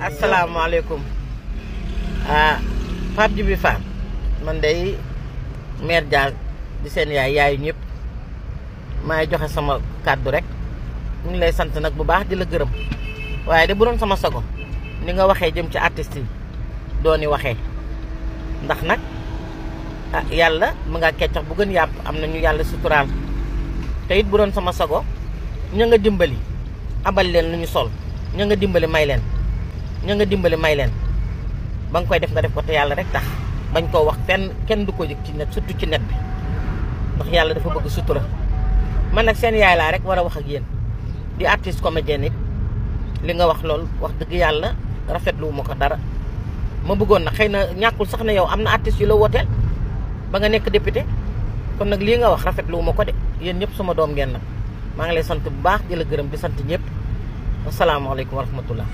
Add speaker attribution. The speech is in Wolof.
Speaker 1: asalaamaaleykum Pape Djibril Fall man day mère Dia di seen yaayu ñëpp maay joxe sama kàddu rek ñu ngi lay sant nag bu baax di la gërëm waaye de bu doon sama sago ni nga waxee jëm ci artistes yi dooni waxee ndax nag yàlla mu nga keccax bu gën yàpp am na ñu yàlla suturaal te it bu doon sama sago ña nga dimbali abal leen lu ñu sol ña nga dimbali may leen ba nga koy def nga def ko te yàlla rek tax bañ koo wax kenn du ko yëg ci net surtout ci net bi ndax yàlla dafa bëgg sutura man nag seen yaay laa rek war a wax ak yéen di artiste comédien it li nga wax loolu wax dëgg yàlla rafetlu ma ko dara ma bëggoon nag xëy na ñàkkul sax na yow am na artiste yu la wooteel ba nga nekk député kon nag lii nga wax rafetlu ma ko de yéen ñëpp sama doom ngeen nag maa ngi lay sant bu baax di la gërëm di sant ñëpp asalaamaaleykum wa rahmatullah